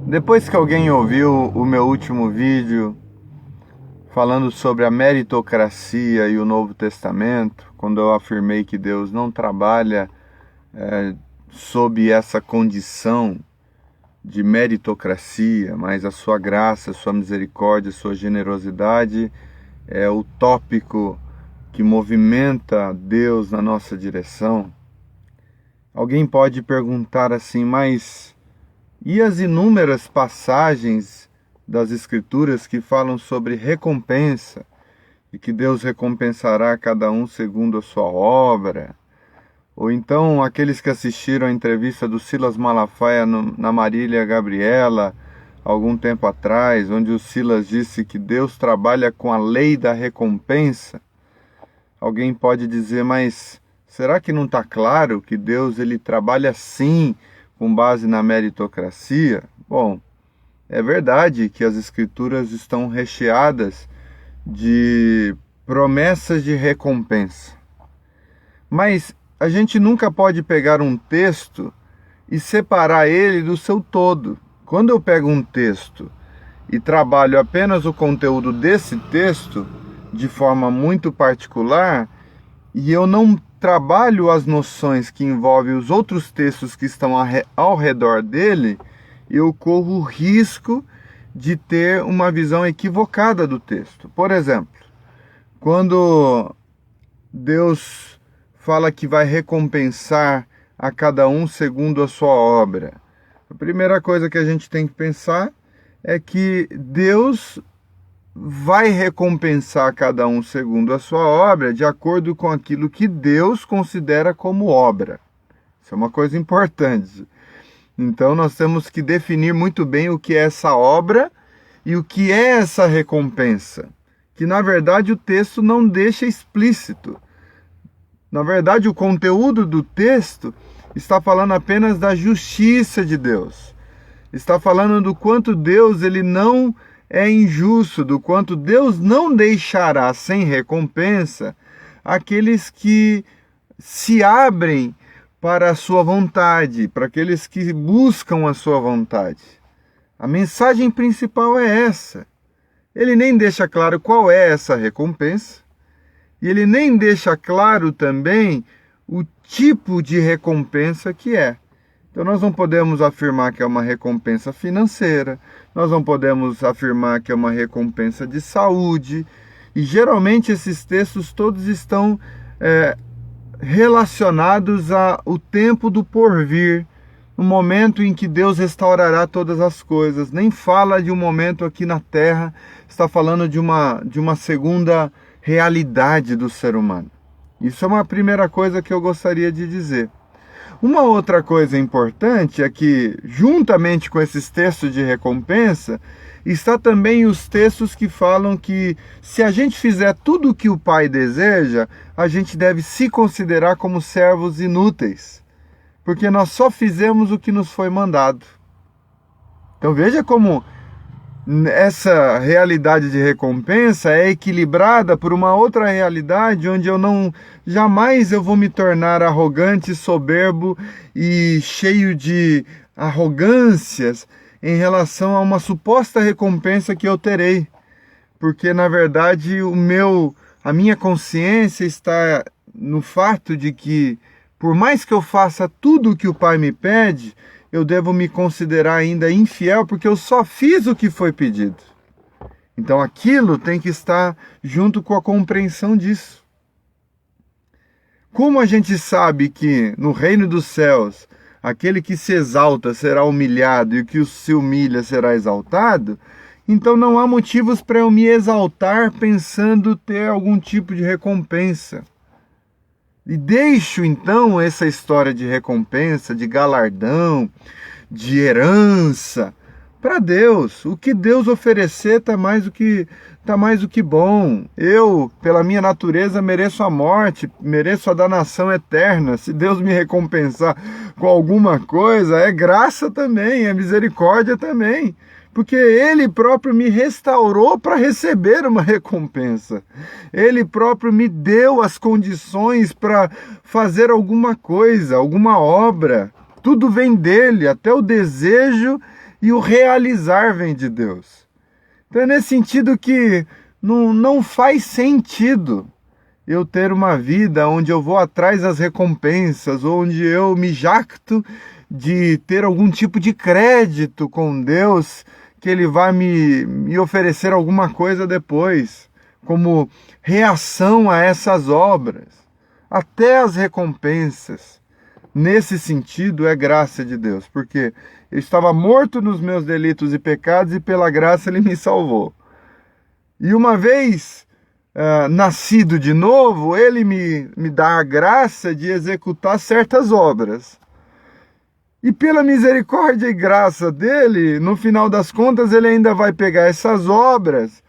Depois que alguém ouviu o meu último vídeo falando sobre a meritocracia e o Novo Testamento, quando eu afirmei que Deus não trabalha sob essa condição de meritocracia, mas a sua graça, a sua misericórdia, a sua generosidade é o tópico que movimenta Deus na nossa direção. Alguém pode perguntar assim, mas e as inúmeras passagens das Escrituras que falam sobre recompensa e que Deus recompensará cada um segundo a sua obra? Ou então aqueles que assistiram a entrevista do Silas Malafaia na Marília Gabriela algum tempo atrás, onde o Silas disse que Deus trabalha com a lei da recompensa. Alguém pode dizer, mas será que não está claro que Deus ele trabalha sim com base na meritocracia? Bom, é verdade que as Escrituras estão recheadas de promessas de recompensa. Mas a gente nunca pode pegar um texto e separar ele do seu todo. Quando eu pego um texto e trabalho apenas o conteúdo desse texto de forma muito particular, e eu não trabalho as noções que envolvem os outros textos que estão ao redor dele, eu corro o risco de ter uma visão equivocada do texto. Por exemplo, quando Deus fala que vai recompensar a cada um segundo a sua obra, a primeira coisa que a gente tem que pensar é que Deus vai recompensar cada um segundo a sua obra de acordo com aquilo que Deus considera como obra. Isso é uma coisa importante. Então nós temos que definir muito bem o que é essa obra e o que é essa recompensa, que na verdade o texto não deixa explícito. Na verdade, o conteúdo do texto está falando apenas da justiça de Deus. Está falando do quanto Deus ele não é injusto, do quanto Deus não deixará sem recompensa aqueles que se abrem para a sua vontade, para aqueles que buscam a sua vontade. A mensagem principal é essa. Ele nem deixa claro qual é essa recompensa, e ele nem deixa claro também o tipo de recompensa que é. Então nós não podemos afirmar que é uma recompensa financeira, nós não podemos afirmar que é uma recompensa de saúde, e geralmente esses textos todos estão relacionados ao tempo do porvir, no momento em que Deus restaurará todas as coisas. Nem fala de um momento aqui na terra, está falando de uma segunda realidade do ser humano. Isso é uma primeira coisa que eu gostaria de dizer. Uma outra coisa importante é que, juntamente com esses textos de recompensa, está também os textos que falam que se a gente fizer tudo o que o Pai deseja, a gente deve se considerar como servos inúteis, porque nós só fizemos o que nos foi mandado. Então veja como essa realidade de recompensa é equilibrada por uma outra realidade onde jamais eu vou me tornar arrogante, soberbo e cheio de arrogâncias em relação a uma suposta recompensa que eu terei. Porque na verdade a minha consciência está no fato de que por mais que eu faça tudo o que o Pai me pede, eu devo me considerar ainda infiel porque eu só fiz o que foi pedido. Então aquilo tem que estar junto com a compreensão disso. Como a gente sabe que no reino dos céus, aquele que se exalta será humilhado e o que se humilha será exaltado, então não há motivos para eu me exaltar pensando ter algum tipo de recompensa. E deixo então essa história de recompensa, de galardão, de herança para Deus. O que Deus oferecer está mais do que bom. Eu, pela minha natureza, mereço a morte, mereço a danação eterna. Se Deus me recompensar com alguma coisa, é graça também, é misericórdia também. Porque Ele próprio me restaurou para receber uma recompensa. Ele próprio me deu as condições para fazer alguma coisa, alguma obra. Tudo vem dele, até o desejo e o realizar vem de Deus. Então é nesse sentido que não faz sentido eu ter uma vida onde eu vou atrás das recompensas, onde eu me jacto de ter algum tipo de crédito com Deus, que Ele vai me oferecer alguma coisa depois, como reação a essas obras. Até as recompensas, nesse sentido, é graça de Deus, porque eu estava morto nos meus delitos e pecados e pela graça Ele me salvou. E uma vez nascido de novo, Ele me dá a graça de executar certas obras. E pela misericórdia e graça dele, no final das contas, Ele ainda vai pegar essas obras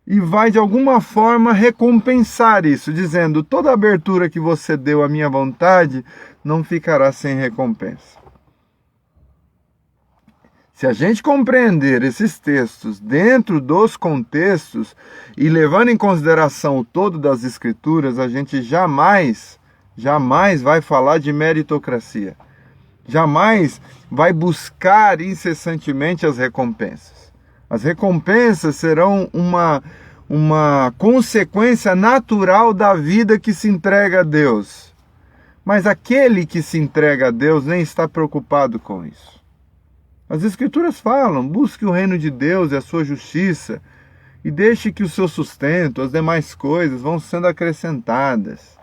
e vai de alguma forma recompensar isso, dizendo: toda abertura que você deu à minha vontade não ficará sem recompensa. Se a gente compreender esses textos dentro dos contextos e levando em consideração o todo das Escrituras, a gente jamais vai falar de meritocracia. Jamais vai buscar incessantemente as recompensas. As recompensas serão uma consequência natural da vida que se entrega a Deus. Mas aquele que se entrega a Deus nem está preocupado com isso. As Escrituras falam: busque o reino de Deus e a sua justiça, e deixe que o seu sustento, as demais coisas, vão sendo acrescentadas.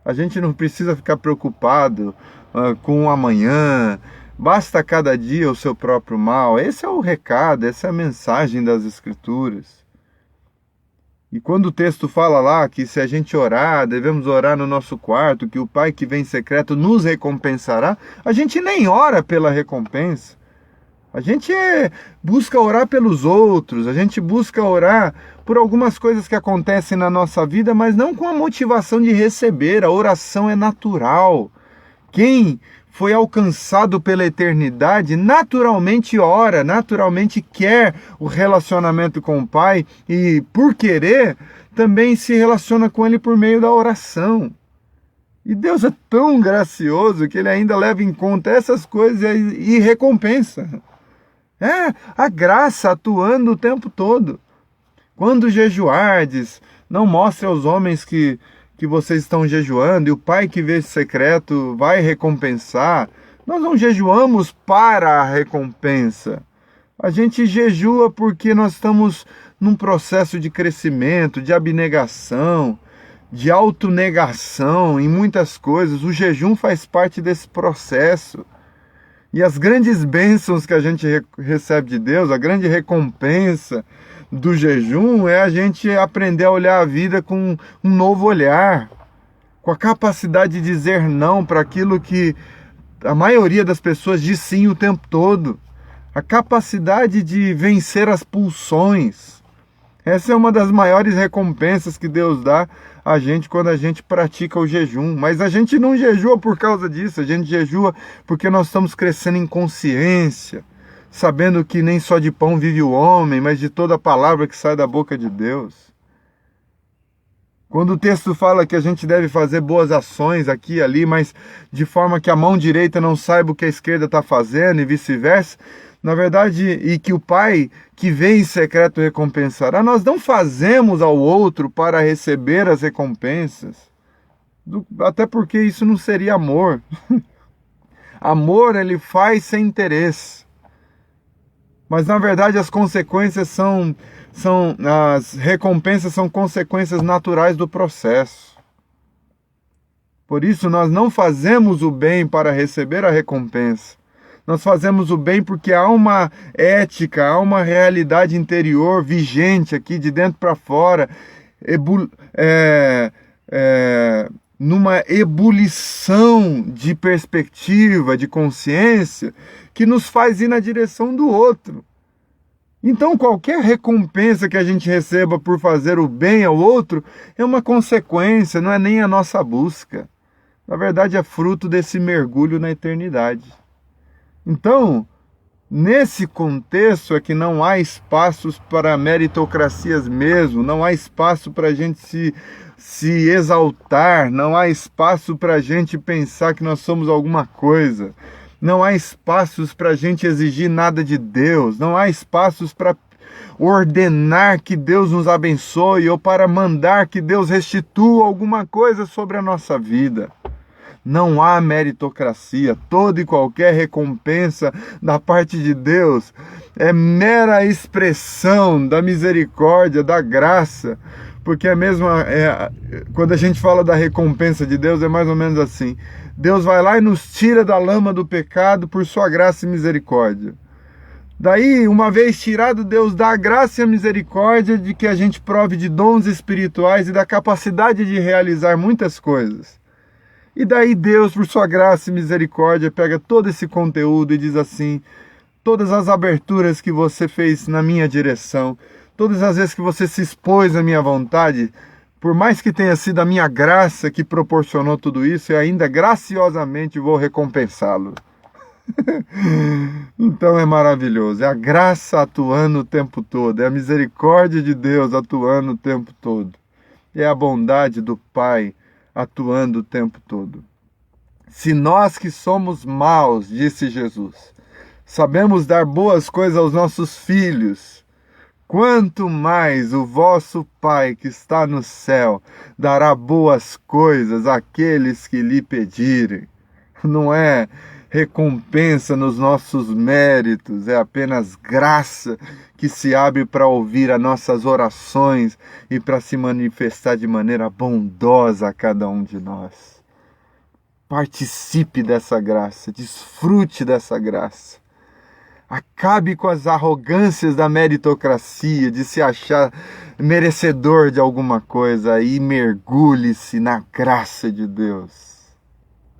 A gente não precisa ficar preocupado com o amanhã, basta cada dia o seu próprio mal. Esse é o recado, essa é a mensagem das Escrituras. E quando o texto fala lá que se a gente orar, devemos orar no nosso quarto, que o Pai que vem em secreto nos recompensará, a gente nem ora pela recompensa. A gente busca orar pelos outros, a gente busca orar por algumas coisas que acontecem na nossa vida, mas não com a motivação de receber. A oração é natural. Quem foi alcançado pela eternidade naturalmente ora, naturalmente quer o relacionamento com o Pai e, por querer, também se relaciona com Ele por meio da oração. E Deus é tão gracioso que Ele ainda leva em conta essas coisas e recompensa. É a graça atuando o tempo todo. Quando jejuardes, não mostre aos homens que vocês estão jejuando, e o Pai que vê secreto vai recompensar. Nós não jejuamos para a recompensa. A gente jejua porque nós estamos num processo de crescimento, de abnegação, de autonegação em muitas coisas. O jejum faz parte desse processo. E as grandes bênçãos que a gente recebe de Deus, a grande recompensa do jejum é a gente aprender a olhar a vida com um novo olhar, com a capacidade de dizer não para aquilo que a maioria das pessoas diz sim o tempo todo, a capacidade de vencer as pulsões. Essa é uma das maiores recompensas que Deus dá a gente quando a gente pratica o jejum. Mas a gente não jejua por causa disso, a gente jejua porque nós estamos crescendo em consciência, sabendo que nem só de pão vive o homem, mas de toda palavra que sai da boca de Deus. Quando o texto fala que a gente deve fazer boas ações aqui e ali, mas de forma que a mão direita não saiba o que a esquerda está fazendo e vice-versa, na verdade, e que o Pai que vem em secreto recompensará, nós não fazemos ao outro para receber as recompensas, até porque isso não seria amor. Amor ele faz sem interesse. Mas na verdade as consequências as recompensas são consequências naturais do processo. Por isso nós não fazemos o bem para receber a recompensa. Nós fazemos o bem porque há uma ética, há uma realidade interior vigente aqui de dentro para fora, numa ebulição de perspectiva, de consciência, que nos faz ir na direção do outro. Então qualquer recompensa que a gente receba por fazer o bem ao outro é uma consequência, não é nem a nossa busca. Na verdade é fruto desse mergulho na eternidade. Então, nesse contexto é que não há espaços para meritocracias mesmo, não há espaço para a gente se exaltar, não há espaço para a gente pensar que nós somos alguma coisa, Não há espaços para a gente exigir nada de Deus. Não há espaços para ordenar que Deus nos abençoe ou para mandar que Deus restitua alguma coisa sobre a nossa vida. Não há meritocracia. Toda e qualquer recompensa da parte de Deus é mera expressão da misericórdia, da graça. Porque quando a gente fala da recompensa de Deus, é mais ou menos assim. Deus vai lá e nos tira da lama do pecado por sua graça e misericórdia. Daí, uma vez tirado, Deus dá a graça e a misericórdia de que a gente prove de dons espirituais e da capacidade de realizar muitas coisas. E daí Deus, por sua graça e misericórdia, pega todo esse conteúdo e diz assim: todas as aberturas que você fez na minha direção, todas as vezes que você se expôs à minha vontade, por mais que tenha sido a minha graça que proporcionou tudo isso, eu ainda graciosamente vou recompensá-lo. Então é maravilhoso, é a graça atuando o tempo todo, é a misericórdia de Deus atuando o tempo todo, é a bondade do Pai atuando o tempo todo. Se nós que somos maus, disse Jesus, sabemos dar boas coisas aos nossos filhos, quanto mais o vosso Pai que está no céu dará boas coisas àqueles que lhe pedirem. Não é recompensa nos nossos méritos, é apenas graça que se abre para ouvir as nossas orações e para se manifestar de maneira bondosa a cada um de nós. Participe dessa graça, desfrute dessa graça. Acabe com as arrogâncias da meritocracia, de se achar merecedor de alguma coisa e mergulhe-se na graça de Deus.